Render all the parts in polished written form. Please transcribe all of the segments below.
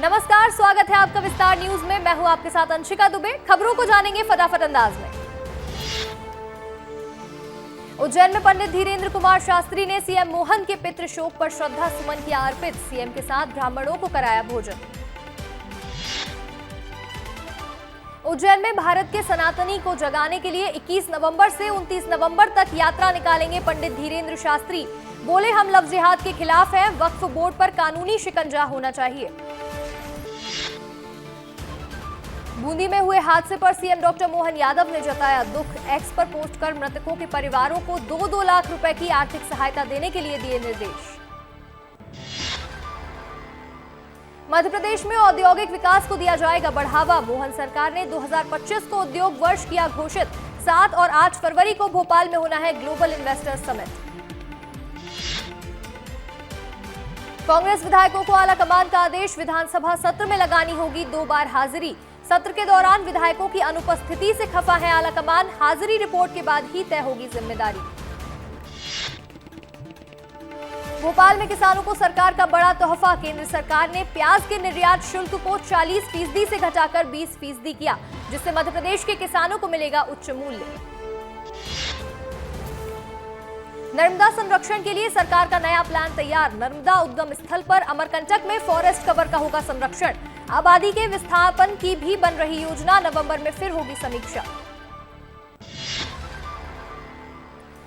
नमस्कार, स्वागत है आपका विस्तार न्यूज में। मैं हूं आपके साथ अंशिका दुबे। खबरों को जानेंगे फटाफट अंदाज में। उज्जैन में पंडित धीरेन्द्र कुमार शास्त्री ने सीएम मोहन के पितृ शोक पर श्रद्धा सुमन किया अर्पित। सीएम के साथ ब्राह्मणों को कराया भोजन। उज्जैन में भारत के सनातनी को जगाने के लिए 21 नवंबर से 29 नवंबर तक यात्रा निकालेंगे पंडित धीरेन्द्र शास्त्री। बोले, हम लव जिहाद के खिलाफ हैं। वक्फ बोर्ड पर कानूनी शिकंजा होना चाहिए। बूंदी में हुए हादसे पर सीएम डॉक्टर मोहन यादव ने जताया दुख। एक्स पर पोस्ट कर मृतकों के परिवारों को 2-2 लाख रुपए की आर्थिक सहायता देने के लिए दिए निर्देश। मध्य प्रदेश में औद्योगिक विकास को दिया जाएगा बढ़ावा। मोहन सरकार ने 2025 को उद्योग वर्ष किया घोषित। 7 और 8 फरवरी को भोपाल में होना है ग्लोबल इन्वेस्टर समिट। कांग्रेस विधायकों को आलाकमान का आदेश। विधानसभा सत्र में लगानी होगी 2 बार हाजिरी। सत्र के दौरान विधायकों की अनुपस्थिति से खफा है आलाकमान। हाजिरी रिपोर्ट के बाद ही तय होगी जिम्मेदारी। भोपाल में किसानों को सरकार का बड़ा तोहफा। केंद्र सरकार ने प्याज के निर्यात शुल्क को 40% से घटाकर 20% किया, जिससे मध्य प्रदेश के किसानों को मिलेगा उच्च मूल्य। नर्मदा संरक्षण के लिए सरकार का नया प्लान तैयार। नर्मदा उद्गम स्थल पर अमरकंटक में फॉरेस्ट कवर का होगा संरक्षण। आबादी के विस्थापन की भी बन रही योजना। नवंबर में फिर होगी समीक्षा।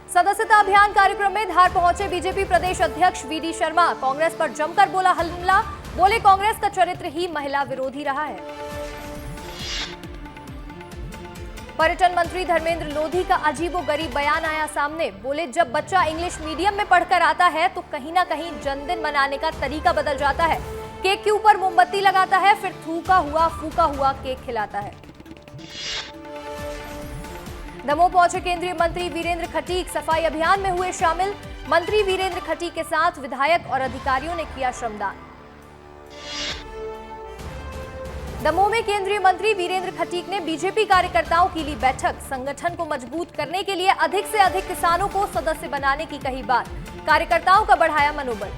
सदस्यता अभियान कार्यक्रम में धार पहुंचे बीजेपी प्रदेश अध्यक्ष वीडी शर्मा। कांग्रेस पर जमकर बोला हमला। बोले, कांग्रेस का चरित्र ही महिला विरोधी रहा है। पर्यटन मंत्री धर्मेंद्र लोधी का अजीबोगरीब बयान आया सामने। बोले, जब बच्चा इंग्लिश मीडियम में पढ़कर आता है तो कहीं ना कहीं जन्मदिन मनाने का तरीका बदल जाता है। केक के ऊपर मोमबत्ती लगाता है, फिर थूका हुआ फूका हुआ केक खिलाता है। दमोह पहुंचे केंद्रीय मंत्री वीरेंद्र खटीक। सफाई अभियान में हुए शामिल। मंत्री वीरेंद्र खटीक के साथ विधायक और अधिकारियों ने किया श्रमदान। दमोह में केंद्रीय मंत्री वीरेंद्र खटीक ने बीजेपी कार्यकर्ताओं की ली बैठक। संगठन को मजबूत करने के लिए अधिक से अधिक किसानों को सदस्य बनाने की कही बात। कार्यकर्ताओं का बढ़ाया मनोबल।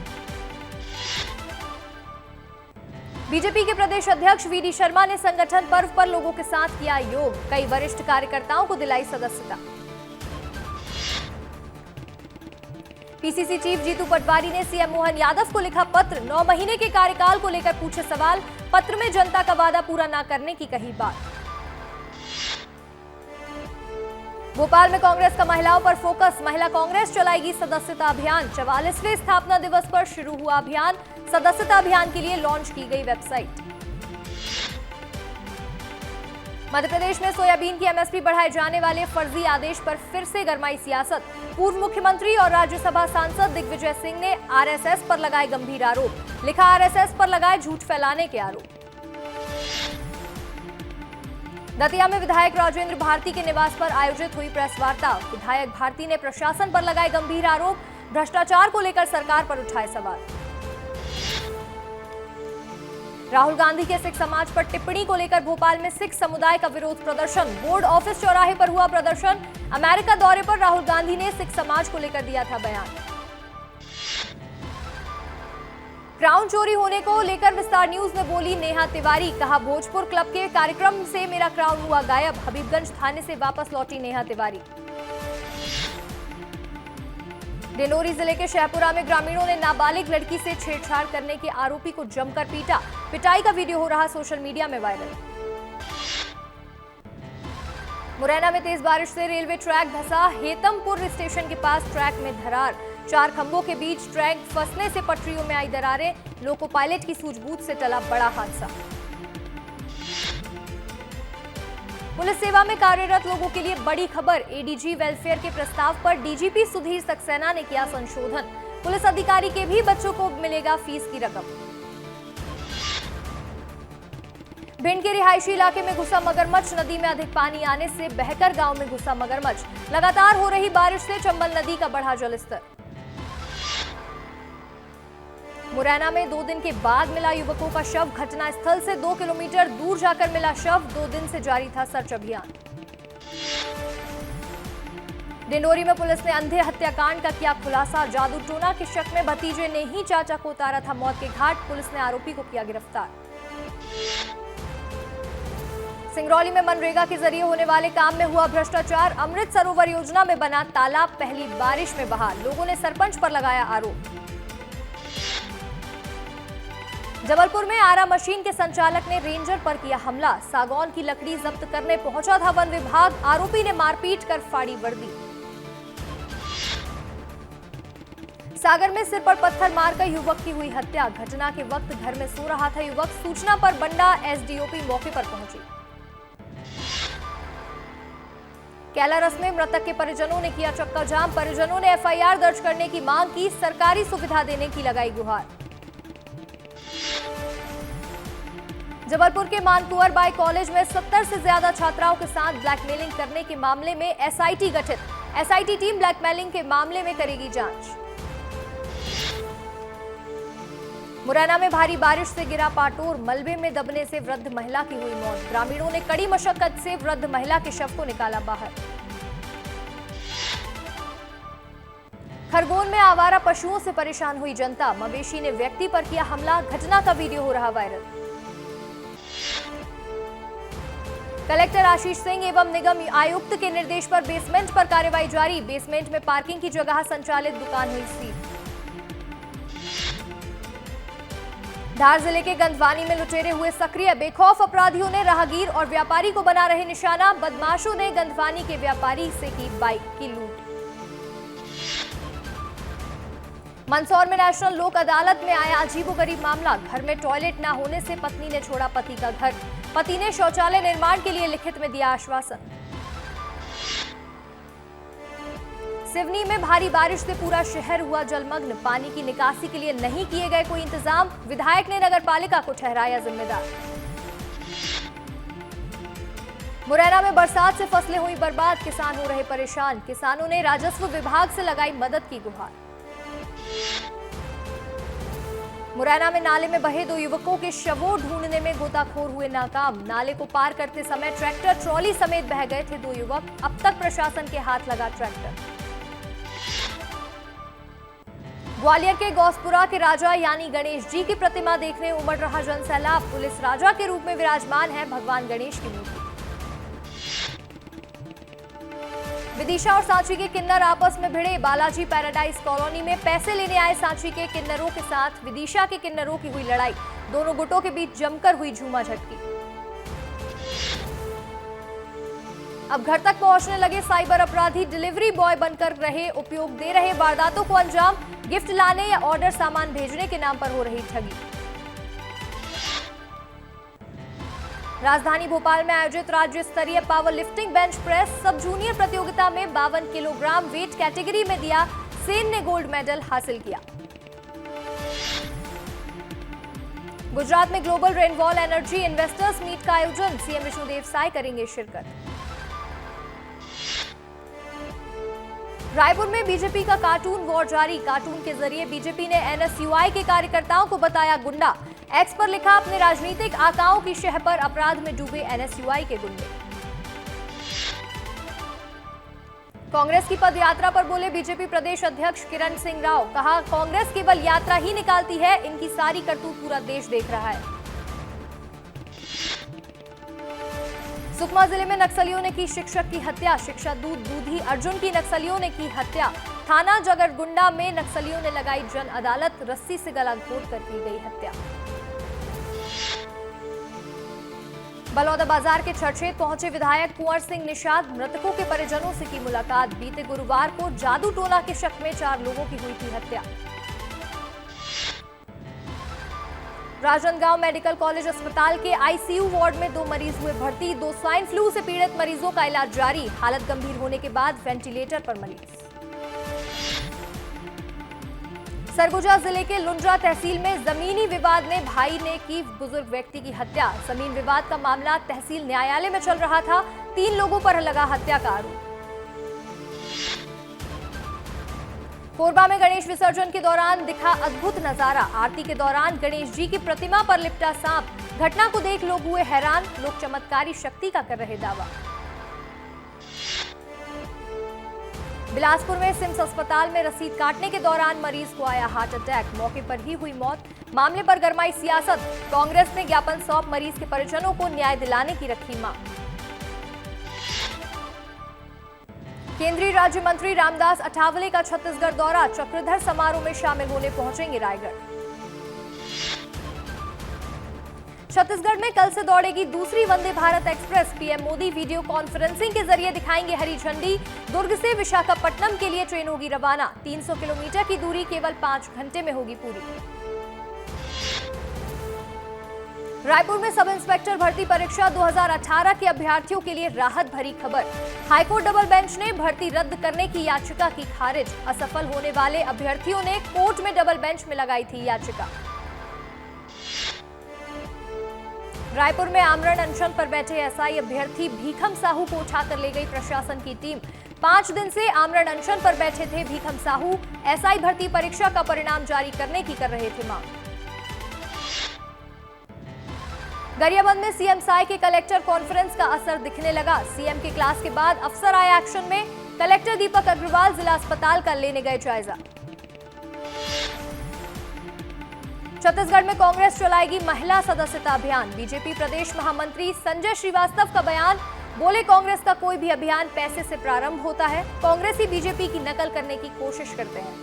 बीजेपी के प्रदेश अध्यक्ष वीडी शर्मा ने संगठन पर्व पर लोगों के साथ किया योग। कई वरिष्ठ कार्यकर्ताओं को दिलाई सदस्यता। पीसीसी चीफ जीतू पटवारी ने सीएम मोहन यादव को लिखा पत्र। 9 महीने के कार्यकाल को लेकर पूछे सवाल। पत्र में जनता का वादा पूरा न करने की कही बात। भोपाल में कांग्रेस का महिलाओं पर फोकस। महिला कांग्रेस चलाएगी सदस्यता अभियान। 44वें स्थापना दिवस पर शुरू हुआ अभियान। सदस्यता अभियान के लिए लॉन्च की गई वेबसाइट। मध्य प्रदेश में सोयाबीन की एमएसपी बढ़ाए जाने वाले फर्जी आदेश पर फिर से गरमाई सियासत। पूर्व मुख्यमंत्री और राज्यसभा सांसद दिग्विजय सिंह ने आरएसएस पर लगाए गंभीर आरोप। लिखा, आरएसएस पर लगाए झूठ फैलाने के आरोप। दतिया में विधायक राजेंद्र भारती के निवास पर आयोजित हुई प्रेस वार्ता। विधायक भारती ने प्रशासन पर लगाए गंभीर आरोप। भ्रष्टाचार को लेकर सरकार पर उठाए सवाल। राहुल गांधी के सिख समाज पर टिप्पणी को लेकर भोपाल में सिख समुदाय का विरोध प्रदर्शन। बोर्ड ऑफिस चौराहे पर हुआ प्रदर्शन। अमेरिका दौरे पर राहुल गांधी ने सिख समाज को लेकर दिया था बयान। क्राउन चोरी होने को लेकर विस्तार न्यूज में बोली नेहा तिवारी। कहा, भोजपुर क्लब के कार्यक्रम से मेरा क्राउन हुआ गायब। हबीबगंज थाने से वापस लौटी नेहा तिवारी। डिंडोरी जिले के शहपुरा में ग्रामीणों ने नाबालिग लड़की से छेड़छाड़ करने के आरोपी को जमकर पीटा। पिटाई का वीडियो हो रहा सोशल मीडिया में वायरल। मुरैना में तेज बारिश से रेलवे ट्रैक धंसा। हेतमपुर स्टेशन के पास ट्रैक में दरार। 4 खंभों के बीच ट्रैक फंसने से पटरियों में आई दरारें। लोको पायलट की सूझबूझ से टला बड़ा हादसा। पुलिस सेवा में कार्यरत लोगों के लिए बड़ी खबर। एडीजी वेलफेयर के प्रस्ताव पर डीजीपी सुधीर सक्सेना ने किया संशोधन। पुलिस अधिकारी के भी बच्चों को मिलेगा फीस की रकम। भिंड के रिहायशी इलाके में घुसा मगरमच्छ। नदी में अधिक पानी आने से बहकर गांव में घुसा मगरमच्छ। लगातार हो रही बारिश से चंबल नदी का बढ़ा जलस्तर। मुरैना में 2 दिन के बाद मिला युवकों का शव। घटनास्थल से 2 किलोमीटर दूर जाकर मिला शव। 2 दिन से जारी था सर्च अभियान। डिंडोरी में पुलिस ने अंधे हत्याकांड का किया खुलासा। जादू टोना के शक में भतीजे ने ही चाचा को उतारा था मौत के घाट। पुलिस ने आरोपी को किया गिरफ्तार। सिंगरौली में मनरेगा के जरिए होने वाले काम में हुआ भ्रष्टाचार। अमृत सरोवर योजना में बना तालाब पहली बारिश में बहा, लोगों ने सरपंच पर लगाया आरोप। जबलपुर में आरा मशीन के संचालक ने रेंजर पर किया हमला, सागौन की लकड़ी जब्त करने पहुंचा था वन विभाग, आरोपी ने मारपीट कर फाड़ी वर्दी। सागर में सिर पर पत्थर मारकर युवक की हुई हत्या, घटना के वक्त घर में सो रहा था युवक, सूचना पर बंडा एसडीओपी मौके पर पहुंची। कैलारस में मृतक के परिजनों ने किया चक्का जाम, परिजनों ने एफआईआर दर्ज करने की मांग की, सरकारी सुविधा देने की लगाई गुहार। जबलपुर के मानकुंवर बाई कॉलेज में 70 से ज्यादा छात्राओं के साथ ब्लैकमेलिंग करने के मामले में एसआईटी गठित, एसआईटी टीम ब्लैकमेलिंग के मामले में करेगी जांच। मुरैना में भारी बारिश से गिरा पाटोर, मलबे में दबने से वृद्ध महिला की हुई मौत, ग्रामीणों ने कड़ी मशक्कत से वृद्ध महिला के शव को निकाला बाहर। खरगोन में आवारा पशुओं से परेशान हुई जनता, मवेशी ने व्यक्ति पर किया हमला, घटना का वीडियो हो रहा वायरल। कलेक्टर आशीष सिंह एवं निगम आयुक्त के निर्देश पर बेसमेंट पर कार्रवाई जारी, बेसमेंट में पार्किंग की जगह संचालित दुकान हुई सील। धार जिले के गंधवानी में लुटेरे हुए सक्रिय, बेखौफ अपराधियों ने राहगीर और व्यापारी को बना रहे निशाना, बदमाशों ने गंधवानी के व्यापारी से की बाइक की लूट। मंदसौर में नेशनल लोक अदालत में आया अजीबोगरीब मामला, घर में टॉयलेट न होने से पत्नी ने छोड़ा पति का घर, पति ने शौचालय निर्माण के लिए लिखित में दिया आश्वासन। सिवनी में भारी बारिश से पूरा शहर हुआ जलमग्न, पानी की निकासी के लिए नहीं किए गए कोई इंतजाम, विधायक ने नगरपालिका को ठहराया जिम्मेदार। मुरैना में बरसात से फसलें हुई बर्बाद, किसान हो रहे परेशान, किसानों ने राजस्व विभाग से लगाई मदद की गुहार। मुरैना में नाले में बहे 2 युवकों के शवों ढूंढने में गोताखोर हुए नाकाम, नाले को पार करते समय ट्रैक्टर ट्रॉली समेत बह गए थे 2 युवक, अब तक प्रशासन के हाथ लगा ट्रैक्टर। ग्वालियर के गौसपुरा के राजा यानी गणेश जी की प्रतिमा देखने उमड़ रहा जनसैलाब, पुलिस राजा के रूप में विराजमान है भगवान गणेश की मूर्ति। विदिशा और सांची के किन्नर आपस में भिड़े, बालाजी पैराडाइज कॉलोनी में पैसे लेने आए सांची के किन्नरों के साथ विदिशा के किन्नरों की हुई लड़ाई, दोनों गुटों के बीच जमकर हुई झूमाझटकी। अब घर तक पहुंचने लगे साइबर अपराधी, डिलीवरी बॉय बनकर रहे उपयोग दे रहे वारदातों को अंजाम, गिफ्ट लाने या ऑर्डर सामान भेजने के नाम पर हो रही ठगी। राजधानी भोपाल में आयोजित राज्य स्तरीय पावर लिफ्टिंग बेंच प्रेस सब जूनियर प्रतियोगिता में 52 किलोग्राम वेट कैटेगरी में दिया सेन ने गोल्ड मेडल हासिल किया। गुजरात में ग्लोबल रेनवॉल एनर्जी इन्वेस्टर्स मीट का आयोजन, सीएम विष्णुदेव साय करेंगे शिरकत। रायपुर में बीजेपी का कार्टून वॉर जारी, कार्टून के जरिए बीजेपी ने एनएसयूआई के कार्यकर्ताओं को बताया गुंडा, एक्स पर लिखा अपने राजनीतिक आकाओं की शह पर अपराध में डूबे एनएसयूआई के गुंडे। कांग्रेस की पदयात्रा पर बोले बीजेपी प्रदेश अध्यक्ष किरण सिंह राव, कहा कांग्रेस केवल यात्रा ही निकालती है, इनकी सारी करतूत पूरा देश देख रहा है। सुकमा जिले में नक्सलियों ने की शिक्षक की हत्या, शिक्षा दूत दूधी अर्जुन की नक्सलियों ने की हत्या, थाना जगरगुंडा में नक्सलियों ने लगाई जन अदालत, रस्सी से गला घोट कर की गई हत्या। बलौदा बाजार के छरछेद पहुंचे विधायक कुंवर सिंह निषाद, मृतकों के परिजनों से की मुलाकात, बीते गुरुवार को जादू टोना के शक में 4 लोगों की हुई थी हत्या। राजनांदगांव मेडिकल कॉलेज अस्पताल के आईसीयू वार्ड में 2 मरीज हुए भर्ती, 2 स्वाइन फ्लू से पीड़ित मरीजों का इलाज जारी, हालत गंभीर होने के बाद वेंटिलेटर पर मरीज। सरगुजा जिले के लुंड्रा तहसील में जमीनी विवाद में भाई ने की बुजुर्ग व्यक्ति की हत्या, जमीन विवाद का मामला तहसील न्यायालय में चल रहा था, 3 लोगों पर लगा हत्या का आरोप। कोरबा में गणेश विसर्जन के दौरान दिखा अद्भुत नजारा, आरती के दौरान गणेश जी की प्रतिमा पर लिपटा सांप, घटना को देख लोग हुए हैरान, लोग चमत्कारी शक्ति का कर रहे दावा। बिलासपुर में सिम्स अस्पताल में रसीद काटने के दौरान मरीज को आया हार्ट अटैक, मौके पर ही हुई मौत। मामले पर गरमाई सियासत, कांग्रेस ने ज्ञापन सौंप मरीज के परिजनों को न्याय दिलाने की रखी मांग। केंद्रीय राज्य मंत्री रामदास अठावले का छत्तीसगढ़ दौरा, चक्रधर समारोह में शामिल होने पहुंचेंगे रायगढ़। छत्तीसगढ़ में कल से दौड़ेगी दूसरी Vande Bharat express, PM Modi video conferencing के जरिए दिखाएंगे हरी झंडी। दुर्ग से विशाखापट्टनम के लिए ट्रेन होगी रवाना, 300 किलोमीटर की दूरी केवल 5 घंटे में होगी पूरी। रायपुर में सब इंस्पेक्टर भर्ती परीक्षा 2018 के अभ्यर्थियों के लिए राहत भरी खबर, हाईकोर्ट डबल बेंच ने भर्ती रद्द करने की याचिका की खारिज। असफल होने वाले अभ्यर्थियों ने कोर्ट में डबल बेंच में लगाई थी याचिका। रायपुर में आमरण अनशन पर बैठे एसआई अभ्यर्थी भीखम साहू को उठाकर ले गई प्रशासन की टीम। 5 दिन से आमरण अनशन पर बैठे थे भीखम साहू, एसआई भर्ती परीक्षा का परिणाम जारी करने की कर रहे थे मांग। गरियाबंद में सीएम साय के कलेक्टर कॉन्फ्रेंस का असर दिखने लगा। सीएम के क्लास के बाद अफसर आए एक्शन में, कलेक्टर दीपक अग्रवाल जिला अस्पताल का लेने गए जायजा। छत्तीसगढ़ में कांग्रेस चलाएगी महिला सदस्यता अभियान, बीजेपी प्रदेश महामंत्री संजय श्रीवास्तव का बयान, बोले कांग्रेस का कोई भी अभियान पैसे से प्रारंभ होता है, कांग्रेस ही बीजेपी की नकल करने की कोशिश करते हैं।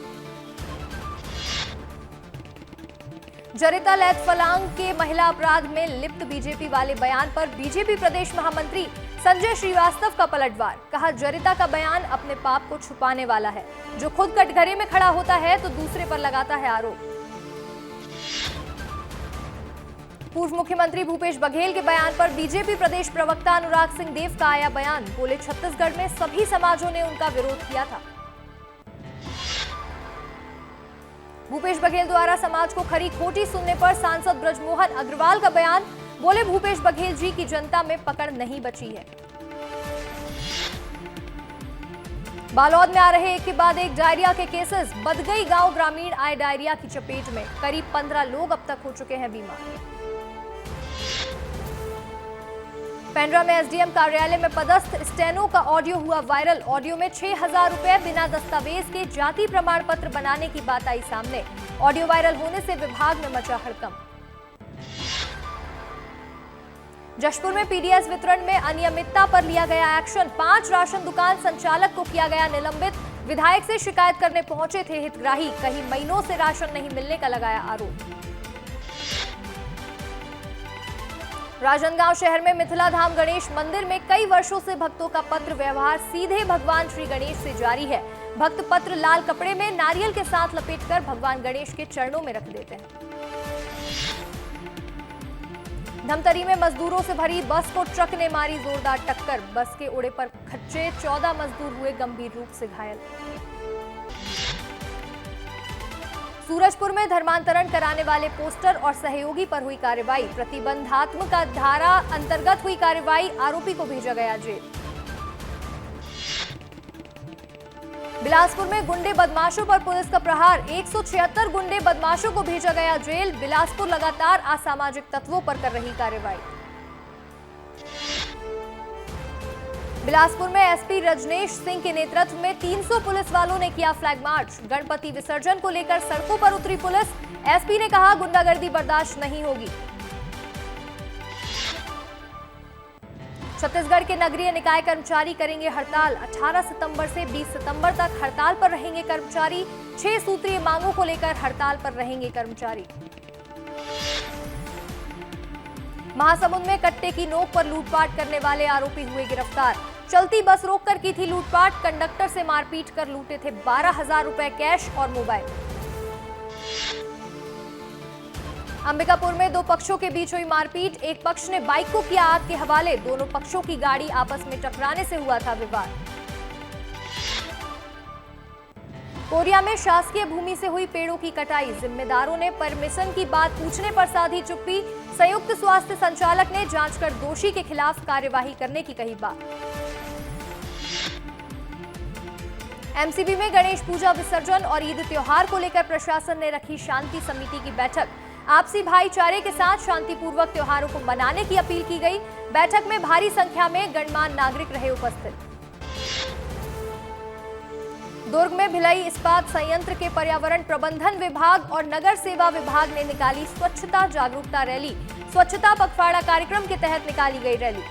जरिता लैथ फलांग के महिला अपराध में लिप्त बीजेपी वाले बयान पर बीजेपी प्रदेश महामंत्री संजय श्रीवास्तव का पलटवार, कहा जरिता का बयान अपने पाप को छुपाने वाला है, जो खुद कटघरे में खड़ा होता है तो दूसरे पर लगाता है आरोप। पूर्व मुख्यमंत्री भूपेश बघेल के बयान पर बीजेपी प्रदेश प्रवक्ता अनुराग सिंह देव का आया बयान, बोले छत्तीसगढ़ में सभी समाजों ने उनका विरोध किया था। भूपेश बघेल द्वारा समाज को खरी खोटी सुनने पर सांसद ब्रजमोहन अग्रवाल का बयान, बोले भूपेश बघेल जी की जनता में पकड़ नहीं बची है। बालोद में आ रहे एक के बाद एक डायरिया के केसेस, बदगई गांव ग्रामीण आए डायरिया की चपेट में, करीब 15 लोग अब तक हो चुके हैं बीमार। पेंड्रा में एसडीएम कार्यालय में पदस्थ स्टेनो का ऑडियो हुआ वायरल, ऑडियो में 6,000 रुपए बिना दस्तावेज के जाति प्रमाण पत्र बनाने की बात आई सामने। ऑडियो वायरल होने से विभाग में मचा हड़कंप। जशपुर में पीडीएस वितरण में अनियमितता पर लिया गया एक्शन, 5 राशन दुकान संचालक को किया गया निलंबित। विधायक से शिकायत करने पहुंचे थे हितग्राही, कहीं महीनों से राशन नहीं मिलने का लगाया आरोप। राजनांदगांव शहर में मिथिला धाम गणेश मंदिर में कई वर्षों से भक्तों का पत्र व्यवहार सीधे भगवान श्री गणेश से जारी है। भक्त पत्र लाल कपड़े में नारियल के साथ लपेटकर भगवान गणेश के चरणों में रख देते हैं। धमतरी में मजदूरों से भरी बस को ट्रक ने मारी जोरदार टक्कर, बस के ओड़े पर खच्चे 14 मजदूर हुए गंभीर रूप से घायल। सूरजपुर में धर्मांतरण कराने वाले पोस्टर और सहयोगी पर हुई कार्रवाई, प्रतिबंधात्मक धारा अंतर्गत हुई कार्रवाई, आरोपी को भेजा गया जेल। बिलासपुर में गुंडे बदमाशों पर पुलिस का प्रहार, 176 गुंडे बदमाशों को भेजा गया जेल। बिलासपुर लगातार असामाजिक तत्वों पर कर रही कार्रवाई। बिलासपुर में एसपी रजनेश सिंह के नेतृत्व में 300 पुलिस वालों ने किया फ्लैग मार्च, गणपति विसर्जन को लेकर सड़कों पर उतरी पुलिस। एसपी ने कहा गुंडागर्दी बर्दाश्त नहीं होगी। छत्तीसगढ़ के नगरीय निकाय कर्मचारी करेंगे हड़ताल, 18 सितंबर से 20 सितंबर तक हड़ताल पर रहेंगे कर्मचारी। 6 सूत्रीय मांगों को लेकर हड़ताल पर रहेंगे कर्मचारी। महासमुंद में कट्टे की नोक पर लूटपाट करने वाले आरोपी हुए गिरफ्तार, चलती बस रोककर की थी लूटपाट, कंडक्टर से मारपीट कर लूटे थे 12,000 रुपए कैश और मोबाइल। अंबिकापुर में 2 पक्षों के बीच हुई मारपीट, एक पक्ष ने बाइक को किया आग के हवाले, दोनों पक्षों की गाड़ी आपस में टकराने से हुआ था विवाद। कोरिया में शासकीय भूमि से हुई पेड़ों की कटाई, जिम्मेदारों ने परमिशन की बात पूछने पर साधी चुप्पी, संयुक्त स्वास्थ्य संचालक ने जांच कर दोषी के खिलाफ कार्यवाही करने की कही बात। एमसीबी में गणेश पूजा विसर्जन और ईद त्योहार को लेकर प्रशासन ने रखी शांति समिति की बैठक, आपसी भाईचारे के साथ शांतिपूर्वक त्योहारों को मनाने की अपील की गई। बैठक में भारी संख्या में गणमान्य नागरिक रहे उपस्थित। दुर्ग में भिलाई इस्पात संयंत्र के पर्यावरण प्रबंधन विभाग और नगर सेवा विभाग ने निकाली स्वच्छता जागरूकता रैली। स्वच्छता पखवाड़ा कार्यक्रम के तहत निकाली गई रैली।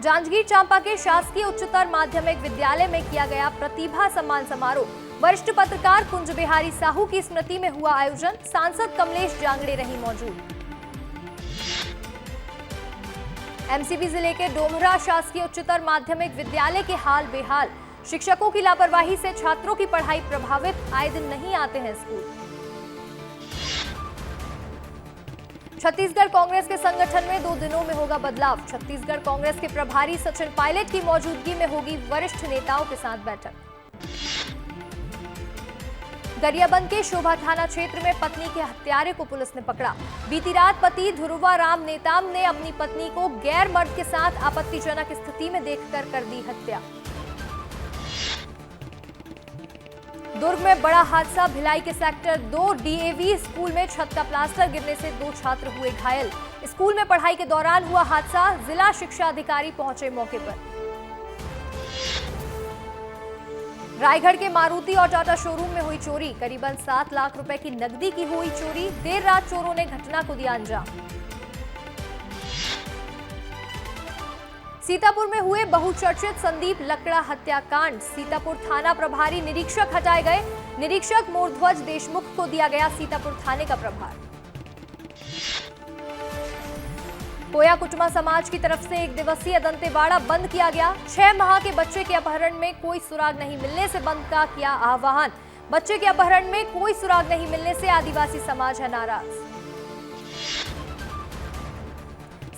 जांजगीर चांपा के शासकीय उच्चतर माध्यमिक विद्यालय में किया गया प्रतिभा सम्मान समारोह। वरिष्ठ पत्रकार कुंज बिहारी साहू की स्मृति में हुआ आयोजन। सांसद कमलेश जांगड़े रही मौजूद। एमसीबी जिले के डोमरा शासकीय उच्चतर माध्यमिक विद्यालय के हाल बेहाल। शिक्षकों की लापरवाही से छात्रों की पढ़ाई प्रभावित, आए दिन नहीं आते हैं स्कूल। छत्तीसगढ़ कांग्रेस के संगठन में 2 दिनों में होगा बदलाव। छत्तीसगढ़ कांग्रेस के प्रभारी सचिन पायलट की मौजूदगी में होगी वरिष्ठ नेताओं के साथ बैठक। गरियाबंद के शोभा थाना क्षेत्र में पत्नी के हत्यारे को पुलिस ने पकड़ा। बीती रात पति ध्रुवा राम नेताम ने अपनी पत्नी को गैर मर्द के साथ आपत्तिजनक स्थिति में देखकर कर दी हत्या। दुर्ग में बड़ा हादसा। भिलाई के सेक्टर 2 डीएवी स्कूल में छत का प्लास्टर गिरने से 2 छात्र हुए घायल। स्कूल में पढ़ाई के दौरान हुआ हादसा। जिला शिक्षा अधिकारी पहुंचे मौके पर। रायगढ़ के मारुति और टाटा शोरूम में हुई चोरी। करीबन 7 लाख रुपए की नकदी की हुई चोरी। देर रात चोरों ने घटना को दिया अंजाम। सीतापुर में हुए बहुचर्चित संदीप लकड़ा हत्याकांड। सीतापुर थाना प्रभारी निरीक्षक हटाए गए। निरीक्षक मोरध्वज देशमुख को दिया गया सीतापुर थाने का प्रभार। कोया कुटुंबा समाज की तरफ से 1 दिवसीय दंतेवाड़ा बंद किया गया। 6 माह के बच्चे के अपहरण में कोई सुराग नहीं मिलने से बंद का किया आह्वान। बच्चे के अपहरण में कोई सुराग नहीं मिलने से आदिवासी समाज है नाराज।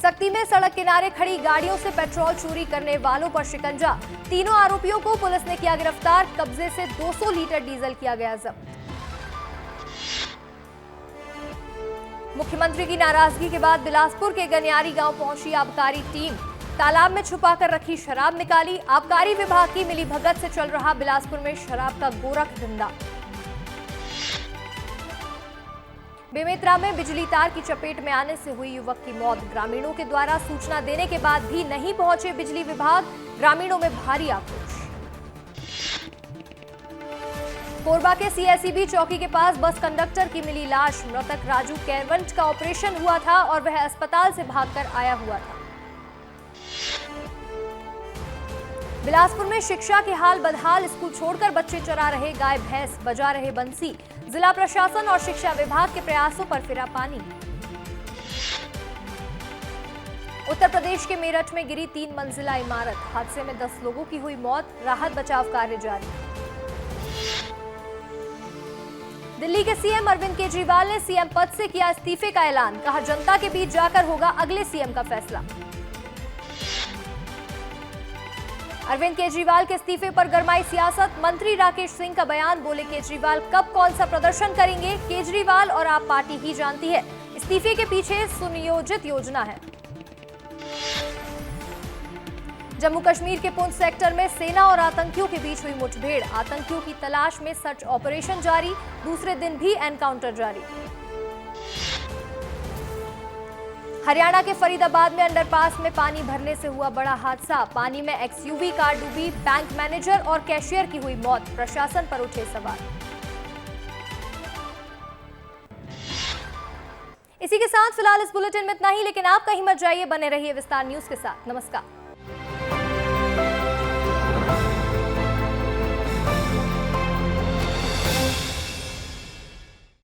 सक्ती में सड़क किनारे खड़ी गाड़ियों से पेट्रोल चोरी करने वालों पर शिकंजा। तीनों आरोपियों को पुलिस ने किया गिरफ्तार। कब्जे से 200 लीटर डीजल किया गया जब्त। मुख्यमंत्री की नाराजगी के बाद बिलासपुर के गनियारी गांव पहुंची आबकारी टीम। तालाब में छुपाकर रखी शराब निकाली। आबकारी विभाग की मिलीभगत से चल रहा बिलासपुर में शराब का गोरख धंधा। बेमेतरा में बिजली तार की चपेट में आने से हुई युवक की मौत। ग्रामीणों के द्वारा सूचना देने के बाद भी नहीं पहुंचे बिजली विभाग। ग्रामीणों में भारी आक्रोश। कोरबा के सीएसईबी चौकी के पास बस कंडक्टर की मिली लाश। मृतक राजू कैरवंट का ऑपरेशन हुआ था और वह अस्पताल से भागकर आया हुआ था। बिलासपुर में शिक्षा के हाल बदहाल। स्कूल छोड़कर बच्चे चरा रहे गाय भैंस, बजा रहे बंसी। जिला प्रशासन और शिक्षा विभाग के प्रयासों पर फिरा पानी। उत्तर प्रदेश के मेरठ में गिरी 3 मंजिला इमारत। हादसे में 10 लोगों की हुई मौत। राहत बचाव कार्य जारी। दिल्ली के सीएम अरविंद केजरीवाल ने सीएम पद से किया इस्तीफे का ऐलान। कहा जनता के बीच जाकर होगा अगले सीएम का फैसला। अरविंद केजरीवाल के इस्तीफे पर गरमाई सियासत। मंत्री राकेश सिंह का बयान। बोले केजरीवाल कब कौन सा प्रदर्शन करेंगे, केजरीवाल और आप पार्टी ही जानती है। इस्तीफे के पीछे सुनियोजित योजना है। जम्मू कश्मीर के पुंछ सेक्टर में सेना और आतंकियों के बीच हुई मुठभेड़। आतंकियों की तलाश में सर्च ऑपरेशन जारी। दूसरे दिन भी एनकाउंटर जारी। हरियाणा के फरीदाबाद में अंडरपास में पानी भरने से हुआ बड़ा हादसा। पानी में एक्सयूवी कार डूबी। बैंक मैनेजर और कैशियर की हुई मौत। प्रशासन पर उठे सवाल। इसी के साथ फिलहाल इस बुलेटिन में इतना ही, लेकिन आप कहीं मत जाइए, बने रहिए विस्तार न्यूज के साथ। नमस्कार।